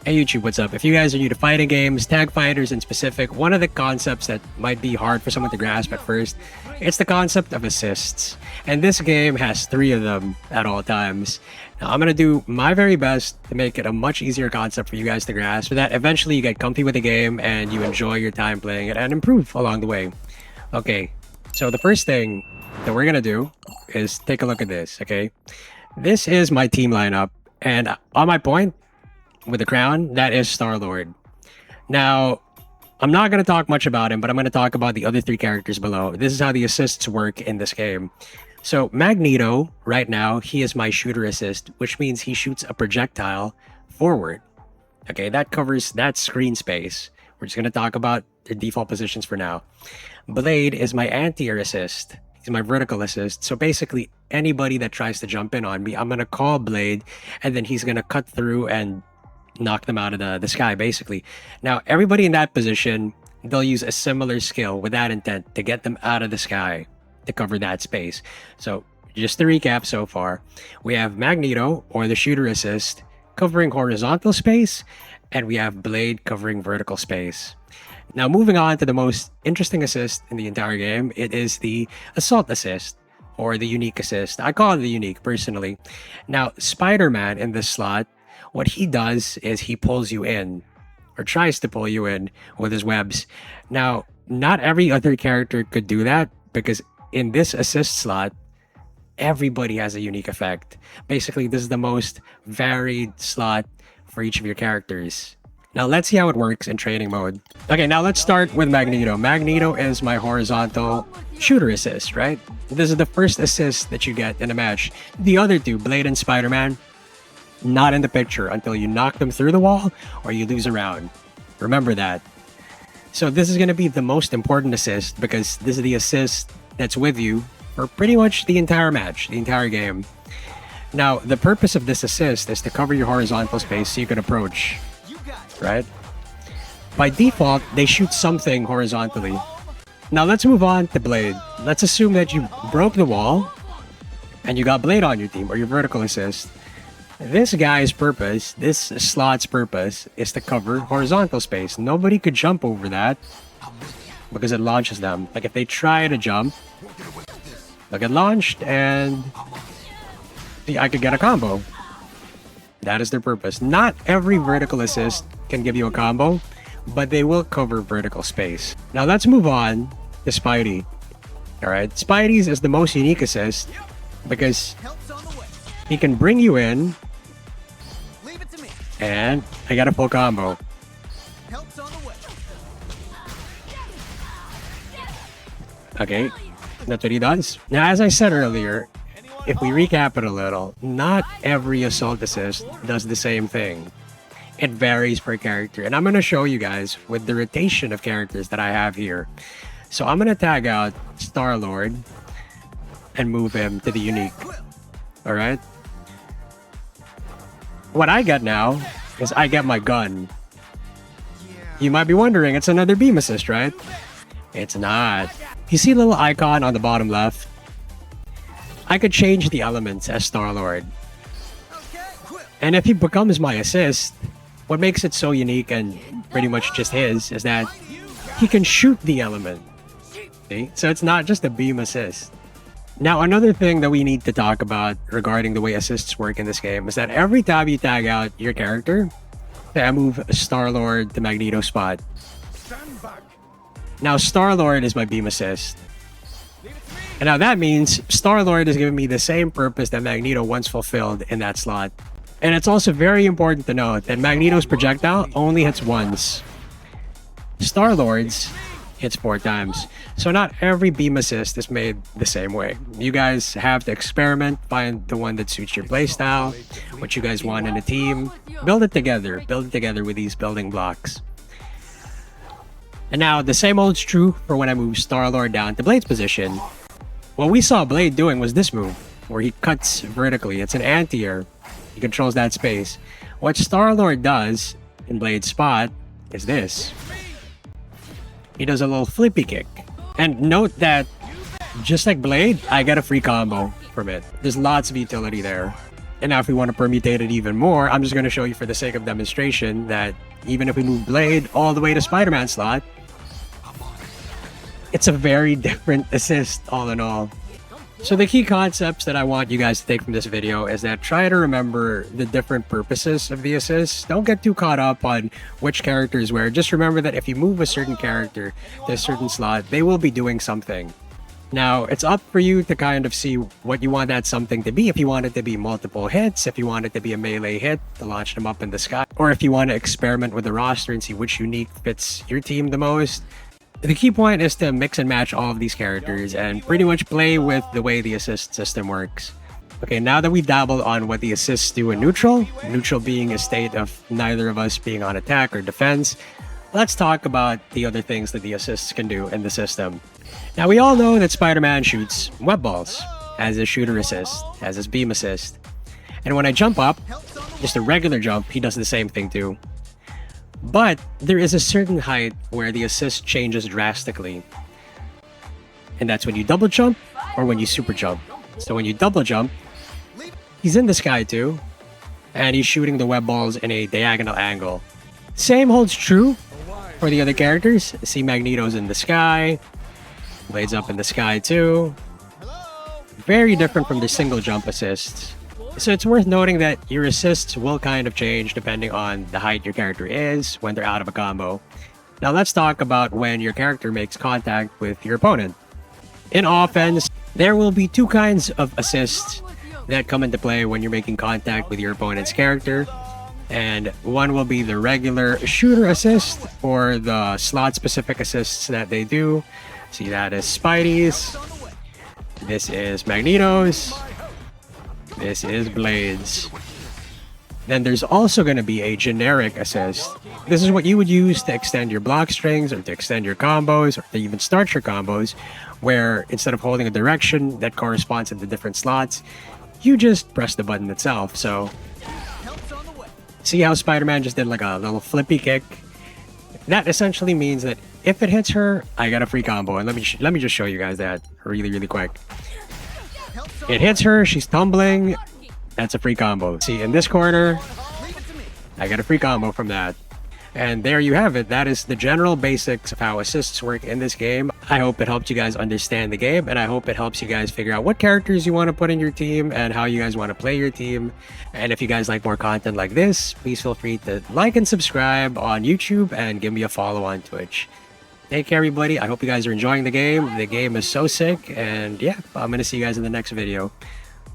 Hey YouTube, what's up? If you guys are new to fighting games, tag fighters in specific, one of the concepts that might be hard for someone to grasp at first, it's the concept of assists. And this game has 3 of them at all times. Now I'm gonna do my very best to make it a much easier concept for you guys to grasp, so that eventually you get comfy with the game and you enjoy your time playing it and improve along the way. Okay, so the first thing that we're gonna do is take a look at this, okay? This is my team lineup, and on my point, with the crown, that is Star-Lord. Now, I'm not going to talk much about him, but I'm going to talk about the other 3 characters below. This is how the assists work in this game. So, Magneto, right now, he is my shooter assist, which means he shoots a projectile forward. Okay, that covers that screen space. We're just going to talk about their default positions for now. Blade is my anti-air assist. He's my vertical assist. So basically, anybody that tries to jump in on me, I'm going to call Blade, and then he's going to cut through and knock them out of the sky, basically. Now, everybody in that position, they'll use a similar skill with that intent to get them out of the sky to cover that space. So, just to recap so far, we have Magneto, or the shooter assist, covering horizontal space, and we have Blade covering vertical space. Now, moving on to the most interesting assist in the entire game, it is the assault assist, or the unique assist. I call it the unique, personally. Now, Spider-Man in this slot, what he does is he pulls you in, or tries to pull you in with his webs. Now, not every other character could do that, because in this assist slot, everybody has a unique effect. Basically, this is the most varied slot for each of your characters. Now, let's see how it works in training mode. Okay, now let's start with Magneto. Magneto is my horizontal shooter assist, right? This is the first assist that you get in a match. The other 2, Blade and Spider-Man, not in the picture until you knock them through the wall or you lose a round. Remember that. So this is going to be the most important assist, because this is the assist that's with you for pretty much the entire match, the entire game. Now, the purpose of this assist is to cover your horizontal space so you can approach, right? By default, they shoot something horizontally. Now let's move on to Blade. Let's assume that you broke the wall and you got Blade on your team, or your vertical assist. This guy's purpose, this slot's purpose, is to cover horizontal space. Nobody could jump over that because it launches them. Like if they try to jump, they'll get launched and I could get a combo. That is their purpose. Not every vertical assist can give you a combo, but they will cover vertical space. Now let's move on to Spidey. Alright, Spidey's is the most unique assist because he can bring you in, and I got a full combo. Okay, that's what he does. Now, as I said earlier, if we recap it a little, not every assault assist does the same thing. It varies per character, and I'm going to show you guys with the rotation of characters that I have here. So I'm going to tag out Star-Lord and move him to the unique. Alright? What I get now is I get my gun. You might be wondering, it's another beam assist, right? It's not. You see a little icon on the bottom left? I could change the elements as Star-Lord. And if he becomes my assist, what makes it so unique and pretty much just his is that he can shoot the element. See? So it's not just a beam assist. Now, another thing that we need to talk about regarding the way assists work in this game is that every time you tag out your character, I move Star-Lord to Magneto spot. Now, Star-Lord is my beam assist. And now that means Star-Lord is giving me the same purpose that Magneto once fulfilled in that slot. And it's also very important to note that Magneto's projectile only hits once. Star-Lord's hits 4 times. So not every beam assist is made the same way. You guys have to experiment, find the one that suits your playstyle, what you guys want in a team, build it together with these building blocks. And now the same old's true for when I move Star-Lord down to Blade's position. What we saw Blade doing was this move, where he cuts vertically. It's an anti-air. He controls that space. What Star-Lord does in Blade's spot is this. He does a little flippy kick. And note that, just like Blade, I get a free combo from it. There's lots of utility there. And now if we want to permutate it even more, I'm just going to show you for the sake of demonstration that even if we move Blade all the way to Spider-Man slot, it's a very different assist all in all. So the key concepts that I want you guys to take from this video is that try to remember the different purposes of the assists. Don't get too caught up on which character is where. Just remember that if you move a certain character to a certain slot, they will be doing something. Now, it's up for you to kind of see what you want that something to be. If you want it to be multiple hits, if you want it to be a melee hit to launch them up in the sky, or if you want to experiment with the roster and see which unique fits your team the most. The key point is to mix and match all of these characters and pretty much play with the way the assist system works. Okay, now that we've dabbled on what the assists do in neutral being a state of neither of us being on attack or defense, let's talk about the other things that the assists can do in the system. Now, we all know that Spider-Man shoots web balls as his shooter assist, as his beam assist. And when I jump up, just a regular jump, he does the same thing too. But there is a certain height where the assist changes drastically. And that's when you double jump or when you super jump. So when you double jump, he's in the sky too, and he's shooting the web balls in a diagonal angle. Same holds true for the other characters. See Magneto's in the sky, Blade's up in the sky too. Very different from the single jump assists. So it's worth noting that your assists will kind of change depending on the height your character is when they're out of a combo. Now let's talk about when your character makes contact with your opponent. In offense, there will be two kinds of assists that come into play when you're making contact with your opponent's character. And one will be the regular shooter assist or the slot-specific assists that they do. See, that is Spidey's. This is Magneto's. This is Blade's. Then there's also going to be a generic assist. This is what you would use to extend your block strings or to extend your combos or to even start your combos, where instead of holding a direction that corresponds to the different slots, you just press the button itself. So see how Spider-Man just did like a little flippy kick? That essentially means that if it hits her, I got a free combo. And let me just show you guys that really quick. It hits her, she's tumbling. That's a free combo. See, in this corner, I got a free combo from that. And there you have it. That is the general basics of how assists work in this game. I hope it helped you guys understand the game, and I hope it helps you guys figure out what characters you want to put in your team and how you guys want to play your team. And if you guys like more content like this, please feel free to like and subscribe on YouTube and give me a follow on Twitch. Take care, everybody. I hope you guys are enjoying the game. The game is so sick, and yeah, I'm going to see you guys in the next video.